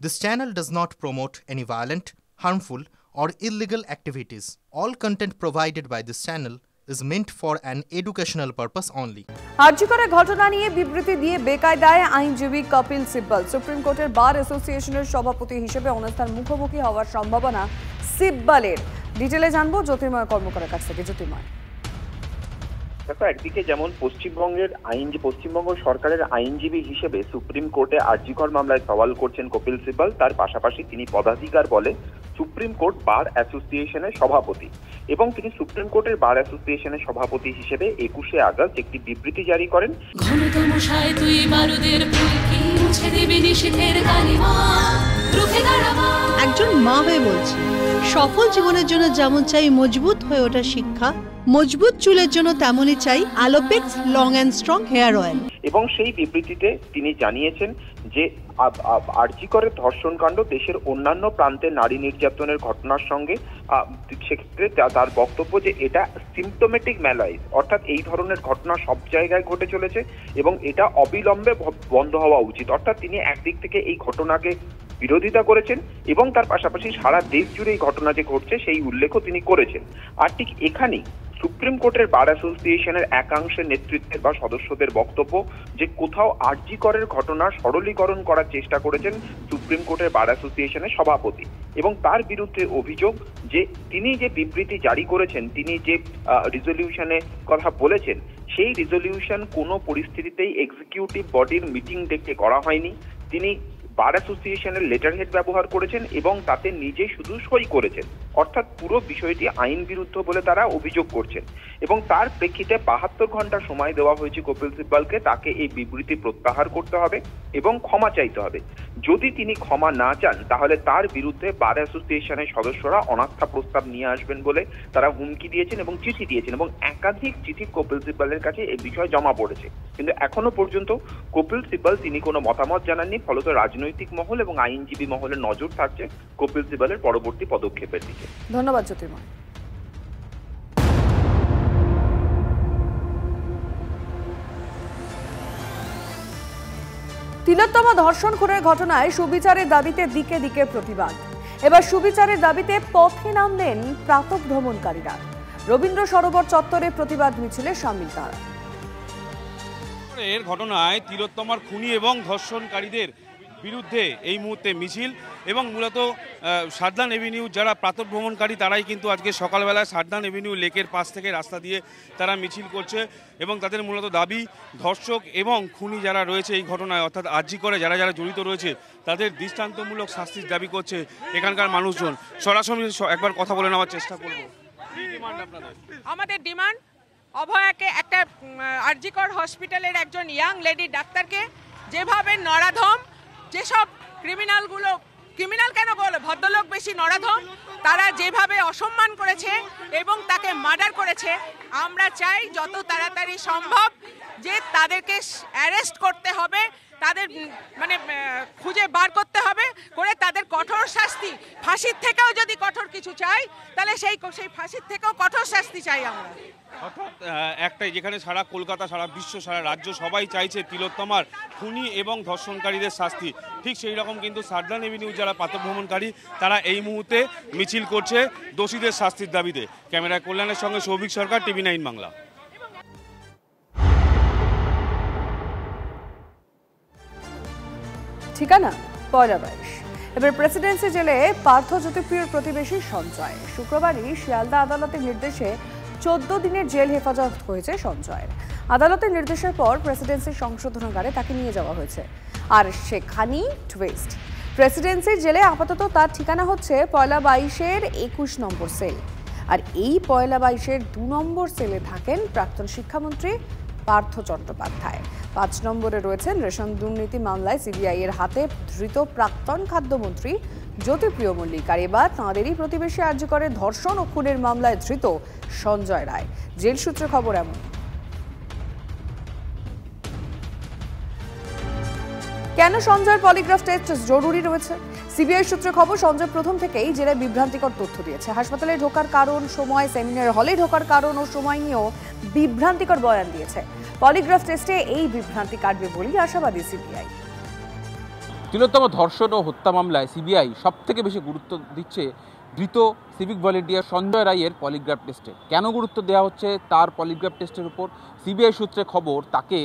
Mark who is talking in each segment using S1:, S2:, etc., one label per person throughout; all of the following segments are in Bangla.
S1: This channel does not promote any violent, harmful, or illegal activities. All content provided by this channel is meant for an educational purpose only.
S2: RG Kar ঘটনা নিয়ে বিবৃতি দিয়ে বেকায়দায় আইনজীবী কপিল সিব্বল সুপ্রিম কোর্টের বার অ্যাসোসিয়েশনের সভাপতি হিসেবে অনাস্থার মুখোমুখি হওয়ার সম্ভাবনা সিব্বলের। ডিটেইলে জানবো জ্যোতির্ময় কর্মকারের কাছ থেকে। জ্যোতির্ময়,
S3: দেখো, একদিকে যেমন পশ্চিমবঙ্গ সরকারের আইনজীবী হিসেবে সুপ্রিম কোর্টে আরজিকর মামলায় সওয়াল করছেন কপিল সিব্বল, তার পাশাপাশি তিনি পদাধিকার বলে সুপ্রিম কোর্ট বার অ্যাসোসিয়েশনের সভাপতি এবং তিনি সুপ্রিম কোর্টের বার অ্যাসোসিয়েশনের সভাপতি হিসেবে 21শে আগস্ট একটি বিবৃতি জারি করেন।
S4: একজন মা হয়ে বলছি, সফল জীবনের জন্য যেমন চাই মজবুত হয়ে ওঠা শিক্ষা, মজবুত চুলের জন্য তেমনই চাই Alopex long and strong hair oil.
S3: এবং সেই বিবৃতিতে তিনি জানিয়েছেন যে আরজিকরের ধর্ষণকাণ্ড দেশের অন্যান্য প্রান্তে নারী নির্যাতনের ঘটনার সঙ্গে সেক্ষেত্রে তার বক্তব্য যে এটা সিম্পটোমেটিক ম্যালাইজ, অর্থাৎ এই ধরনের ঘটনা সব জায়গায় ঘটে চলেছে এবং এটা অবিলম্বে বন্ধ হওয়া উচিত। অর্থাৎ তিনি একদিক থেকে এই ঘটনাকে বিরোধিতা করেছেন এবং তার পাশাপাশি সারা দেশ জুড়ে এই ঘটনা যে ঘটছে সেই উল্লেখও তিনি করেছেন। আর ঠিক এখানেই সুপ্রিম কোর্টের বার অ্যাসোসিয়েশনের একাংশের নেতৃত্বের বা সদস্যদের বক্তব্য যে কোথাও আরজিকরের ঘটনা সরলীকরণ করার চেষ্টা করেছেন সুপ্রিম কোর্টের বার অ্যাসোসিয়েশনের সভাপতি এবং তার বিরুদ্ধে অভিযোগ যে তিনি যে বিবৃতি জারি করেছেন, তিনি যে রিজলিউশনে কথা বলেছেন, সেই রিজলিউশন কোনো পরিস্থিতিতেই এক্সিকিউটিভ বডির মিটিং ডেকে করা হয়নি। তিনি বার অ্যাসোসিয়েশনের লেটার হেড ব্যবহার করেছেন এবং তাতে নিজে শুধু সই করেছেন, অর্থাৎ পুরো বিষয়টি আইন বিরুদ্ধ বলে তারা অভিযোগ করছেন এবং তার প্রেক্ষিতে 72 ঘন্টা সময় দেওয়া হয়েছে কপিল সিব্বলকে। তাকে এই বিবৃতি প্রত্যাহার করতে হবে এবং ক্ষমা চাইতে হবে। যদি তিনি ক্ষমা না চান তাহলে তার বিরুদ্ধে বার অ্যাসোসিয়েশনের সদস্যরা অনাস্থা প্রস্তাব নিয়ে আসবেন বলে তারা হুমকি দিয়েছেন এবং চিঠি দিয়েছেন এবং একাধিক চিঠি কপিল সিব্বলের কাছে এই বিষয় জমা পড়েছে। কিন্তু এখনো পর্যন্ত কপিল সিব্বল তিনি কোনো মতামত জানাননি। ফলত রাজনৈতিক মহল এবং আইনজীবী মহলের নজর থাকছে কপিল সিব্বলের পরবর্তী পদক্ষেপের দিকে।
S2: ধন্যবাদ জ্যোতির্ময়। তিলোত্তমা ধর্ষণ খুনের ঘটনায় সুবিচারের দাবিতে দিকে দিকে প্রতিবাদ। এবার সুবিচারের দাবিতে পথে নামলেন প্রাতঃভ্রমণকারীরা। রবীন্দ্র সরোবর চত্বরে প্রতিবাদ মিছিলে সামিল তারা।
S5: এর ঘটনায় তিলোত্তমার খুনি এবং ধর্ষণকারীদের বিরুদ্ধে এই মুহূর্তে মিছিল এবং মূলত সারদান এভিনিউ যারা প্রাতঃভ্রমণকারী তারাই কিন্তু আজকে সকালবেলায় সারদান এভিনিউ লেকের পাশ থেকে রাস্তা দিয়ে তারা মিছিল করছে এবং তাদের মূলত দাবি ধর্ষক এবং খুনি যারা রয়েছে এই ঘটনায়, অর্থাৎ আরজিকরে যারা যারা জড়িত রয়েছে তাদের দৃষ্টান্তমূলক শাস্তির দাবি করছে এখানকার মানুষজন। সরাসরি একবার কথা বলে নেওয়ার চেষ্টা করব।
S6: আমাদের ডিমান্ড অভয়াকে, একটা আরজিকর হসপিটালের একজন ইয়াং লেডি ডাক্তারকে যেভাবে নরাধম, যেসব ক্রিমিনাল কেন বলে ভদ্রলোক বেশি নরাধম, তারা যেভাবে অসম্মান করেছে এবং তাকে মার্ডার করেছে, আমরা চাই যত তাড়াতাড়ি সম্ভব যে তাদেরকে অ্যারেস্ট করতে হবে, তাদের খুঁজে বার করতে হবে, করে তাদের কঠোর শাস্তি, ফাঁসির থেকেও যদি কঠোর কিছু চাই তাহলে সেই ফাঁসির থেকেও কঠোর শাস্তি চাই আমরা।
S5: অর্থাৎ একটাই, যেখানে সারা কলকাতা, সারা বিশ্ব, সারা রাজ্য সবাই চাইছে তিলোত্তমার খুনি এবং ধর্ষণকারীদের শাস্তি, ঠিক সেই রকম কিন্তু সারদান এভিনিউ যারা প্রাতঃভ্রমণকারী তারা এই মুহূর্তে মিছিল করছে দোষীদের শাস্তির দাবিতে। ক্যামেরায় কল্যাণের সঙ্গে সৌভিক সরকার, TV9 বাংলা।
S2: ঠিকানা 1 এবার প্রেসিডেন্সি জেলে পার্থ জ্যোতিপ্রিয়র প্রতিবেশী সঞ্জয়। শুক্রবারই শিয়ালদা আদালতের নির্দেশে 14 দিনের জেল হেফাজত হয়েছে সঞ্জয়ের। আদালতের নির্দেশের পর প্রেসিডেন্সি সংশোধনাগারে তাকে নিয়ে যাওয়া হয়েছে। আর সেখানেই টুইস্ট, প্রেসিডেন্সির জেলে আপাতত তার ঠিকানা হচ্ছে 1-22-এর 21 নম্বর সেল। আর এই 1-22-এর 2 নম্বর সেলে থাকেন প্রাক্তন শিক্ষামন্ত্রী পার্থ চট্টোপাধ্যায়। 5 নম্বরে রয়েছেন রেশন দুর্নীতি মামলায় সিবিআই এর হাতে ধৃত প্রাক্তন খাদ্যমন্ত্রী জ্যোতিপ্রিয় মল্লিক। আর এবার তাঁদেরই প্রতিবেশী আরজিকরের ধর্ষণ ও খুনের মামলায় ধৃত সঞ্জয় রায়। জেল সূত্রে খবর এমন, কেন সঞ্জয়ের পলিগ্রাফ টেস্ট জরুরি রয়েছে? সিবিআই সূত্রে খবর, সঞ্জয় প্রথম থেকেই জেলায় বিভ্রান্তিকর তথ্য দিয়েছে। হাসপাতালে ঢোকার কারণ, সময়, সেমিনার হলে ঢোকার কারণ ও সময় নিয়েও বিভ্রান্তিকর বয়ান দিয়েছে। পলিগ্রাফ টেস্টে এই বিভ্রান্তি কাটবে বলেই আশাবাদী সিবিআই।
S7: তিলোত্তমা ধর্ষণ ও হত্যা মামলায় সিবিআই সবথেকে বেশি গুরুত্ব দিচ্ছে ধৃত সিভিক ভলেন্টিয়ার সঞ্জয় রায়ের পলিগ্রাফ টেস্টে। কেন গুরুত্ব দেওয়া হচ্ছে তার পলিগ্রাফ টেস্টের উপর? সিবিআই সূত্রে খবর, তাকে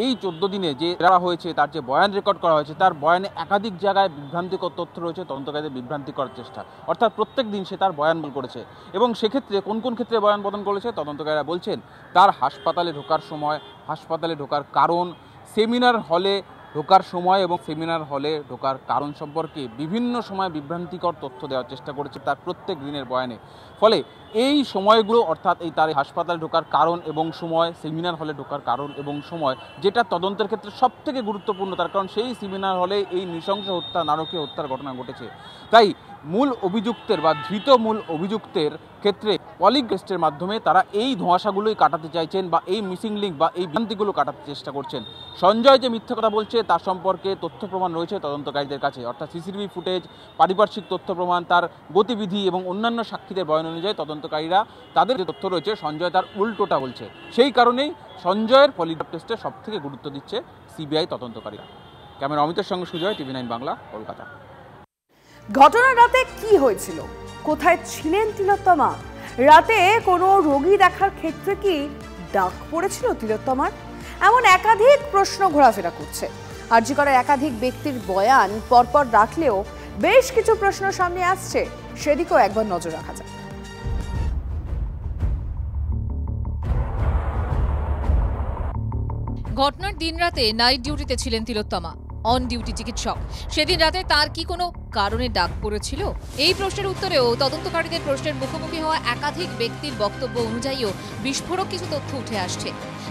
S7: এই 14 দিনে যে ধরা হয়েছে, তার যে বয়ান রেকর্ড করা হয়েছে, তার বয়ানে একাধিক জায়গায় বিভ্রান্তিকর তথ্য রয়েছে, তদন্তকারীদের বিভ্রান্তি করার চেষ্টা। অর্থাৎ প্রত্যেক দিন সে তার বয়ান বদল করেছে, এবং সেক্ষেত্রে কোন কোন ক্ষেত্রে বয়ান বদল করেছে তদন্তকারীরা বলছেন তার হাসপাতালে ঢোকার সময়, হাসপাতালে ঢোকার কারণ, সেমিনার হলে ঢোকার সময় এবং সেমিনার হলে ঢোকার কারণ সম্পর্কে বিভিন্ন সময় বিভ্রান্তিকর তথ্য দেওয়ার চেষ্টা করেছে তার প্রত্যেক দিনের বয়ানে। ফলে এই সময়গুলো, অর্থাৎ এই তার হাসপাতালে ঢোকার কারণ এবং সময়, সেমিনার হলে ঢোকার কারণ এবং সময়, যেটা তদন্তের ক্ষেত্রে সবথেকে গুরুত্বপূর্ণ, তার কারণ সেই সেমিনার হলে এই নৃশংস হত্যা, নারকীয় হত্যার ঘটনা ঘটেছে। তাই মূল অভিযুক্তের বা ধৃত মূল অভিযুক্তের ক্ষেত্রে পলিগ্রাফ টেস্টের মাধ্যমে তারা এই ধোঁয়াশাগুলোই কাটাতে চাইছেন বা এই মিসিং লিঙ্ক বা এই ভ্রান্তিগুলো কাটাতে চেষ্টা করছেন। সঞ্জয় যে মিথ্যা কথা বলছে তার সম্পর্কে তথ্য প্রমাণ রয়েছে তদন্তকারীদের কাছে, অর্থাৎ সিসিটিভি ফুটেজ, পারিপার্শ্বিক তথ্য প্রমাণ, তার গতিবিধি এবং অন্যান্য সাক্ষীদের বয়ান অনুযায়ী তদন্তকারীরা তাদের যে তথ্য রয়েছে সঞ্জয় তার উল্টোটা বলছে। সেই কারণেই সঞ্জয়ের পলিগ্রাফ টেস্টে সবথেকে গুরুত্ব দিচ্ছে সিবিআই তদন্তকারীরা। ক্যামেরা অমিতের সঙ্গে সুজয়, TV9 বাংলা, কলকাতা।
S2: ঘটনার রাতে কি হয়েছিল? কোথায় ছিলেন তিলোত্তমা? রাতে কোনো রোগী দেখার ক্ষেত্রে কি ডাক পড়েছিল তিলোত্তমার? এমন একাধিক প্রশ্ন ঘোরাফেরা করছে। আরজি করার একাধিক ব্যক্তির বয়ান পরপর রাখলেও বেশ কিছু প্রশ্ন সামনে আসছে, সেদিকেও একবার নজর রাখা যায়।
S8: ঘটনার দিন রাতে নাইট ডিউটিতে ছিলেন তিলোত্তমা, অন ডিউটি চিকিৎসক। সেদিন রাতে তার কি কোনো কারণে ডাক পড়েছিল? এই প্রশ্নের উত্তরেও তদন্তকারীদের প্রশ্নের মুখোমুখি হওয়া একাধিক ব্যক্তির বক্তব্য অনুযায়ীও বিস্ফোরক কিছু তথ্য উঠে আসছে।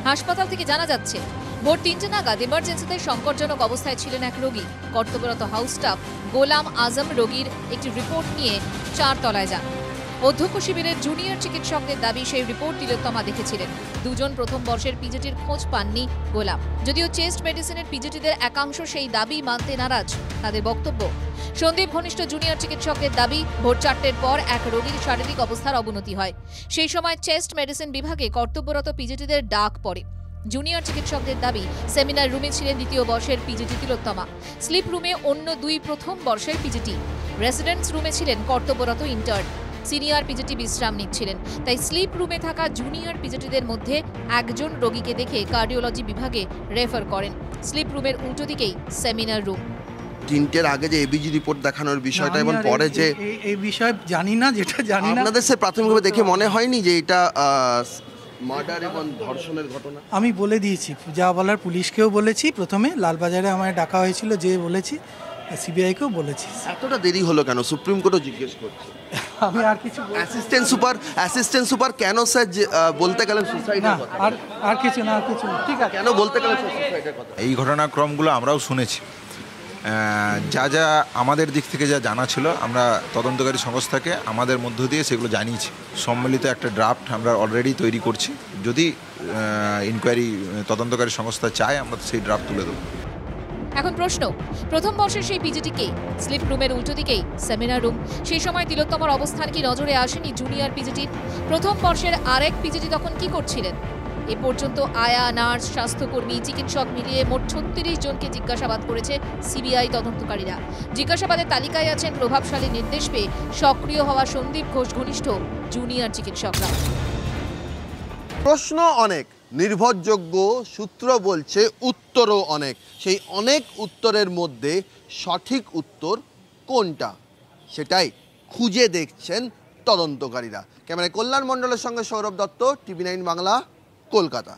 S8: হাসপাতাল থেকে জানা যাচ্ছে ভোর 3টে নাগাদ এমার্জেন্সিতে সংকটজনক অবস্থায় ছিলেন এক রোগী। কর্তব্যরত হাউস স্টাফ গোলাম আজম রোগীর একটি রিপোর্ট নিয়ে 4 তলায় যান। অধ্যক্ষ শিবিরের জুনিয়র চিকিৎসকদের দাবি সেই রিপোর্ট তিলোত্তমা দেখেছিলেন। 2 জন প্রথম বর্ষের পিজিটির খোঁজ পাননি গোলাম। যদিও চেস্ট মেডিসিনের পিজিটিদের একাংশ সেই দাবি মানতে নারাজ। তাদের বক্তব্য, সন্দীপ ঘনিষ্ঠ জুনিয়র চিকিৎসকদের দাবি ভোর 4টের পর এক রোগীর শারীরিক অবস্থার অবনতি হয়। সেই সময় চেস্ট মেডিসিন বিভাগে কর্তব্যরত পিজিটিদের ডাক পড়ে। জুনিয়র চিকিৎসকদের দাবি সেমিনার রুমে ছিলেন 2য় বর্ষের পিজিটি তিলোত্তমা। স্লিপ রুমে অন্য 2 প্রথম বর্ষের পিজিটি। রেসিডেন্স রুমে ছিলেন কর্তব্যরত ইন্টার্ন। সিনিয়র পিজিটি বিশ্রাম নিচ্ছিলেন। তাই স্লিপ রুমে থাকা জুনিয়র পিজিটিদের মধ্যে একজন রোগীকে দেখে কার্ডিওলজি বিভাগে রেফার করেন। স্লিপ রুমের উল্টো দিকেই সেমিনার রুম।
S9: 3টের আগে যে এবিজি রিপোর্ট দেখানোর বিষয়টা এবং পরে যে
S10: এই বিষয় জানি না, যেটা জানি না,
S9: আপনাদের সে প্রাথমিকভাবে দেখে মনে হয়নি যে এটা মার্ডার এবং ধর্ষণের ঘটনা?
S10: আমি বলে দিয়েছি, যা বলার পুলিশকেও বলেছি। প্রথমে লালবাজারে আমায় ডাকা হয়েছিল, যে বলেছি, সিবিআইকেও বলেছি।
S9: এতটা দেরি হলো কেন? সুপ্রিম কোর্টও জিজ্ঞেস করছে।
S10: আমি আর কিছু
S9: অ্যাসিস্ট্যান্ট সুপার কেন স্যার বলতে গেলেন সুসাইডের কথা?
S10: আর কিছু না, আর কিছু ঠিক আছে।
S9: কেন বলতে গেলেন সুসাইডের কথা?
S11: এই ঘটনাক্রমগুলো আমরাও শুনেছি। যা যা আমাদের দিক থেকে যা জানা ছিল আমরা তদন্তকারী সংস্থাকে আমাদের মধ্য দিয়ে সেগুলো জানিয়েছি। সম্মিলিত একটা ড্রাফট আমরা অলরেডি তৈরি করছি। যদি ইনকোয়ারি তদন্তকারী সংস্থা চায় আমরা সেই ড্রাফট তুলে দেবো।
S8: এখন প্রশ্ন, প্রথম বর্ষের সেই পিজিটি কে? স্লিপ রুমের উল্টো দিকেই সেমিনার রুম। সেই সময় তিলোত্তমার অবস্থান কি নজরে আসেনি জুনিয়র পিজিটির? প্রথম বর্ষের আরেক পিজিটি তখন কি করছিলেন? এ পর্যন্ত আয়া, নার্স, স্বাস্থ্যকর্মী, চিকিৎসক মিলিয়ে মোট 36 জনকে জিজ্ঞাসাবাদ করেছে সিবিআই তদন্তকারীরা। জিজ্ঞাসাবাদের তালিকায় আছেন প্রভাবশালী নির্দেশ পেয়ে সক্রিয় হওয়া সন্দীপ ঘোষ ঘনিষ্ঠ জুনিয়র চিকিৎসকরা।
S9: প্রশ্ন অনেক, নির্ভরযোগ্য সূত্র বলছে উত্তরও অনেক। সেই অনেক উত্তরের মধ্যে সঠিক উত্তর কোনটা সেটাই খুঁজে দেখছেন তদন্তকারীরা। ক্যামেরায় কল্যাণ মণ্ডলের সঙ্গে সৌরভ দত্ত, TV9 বাংলা, কলকাতা।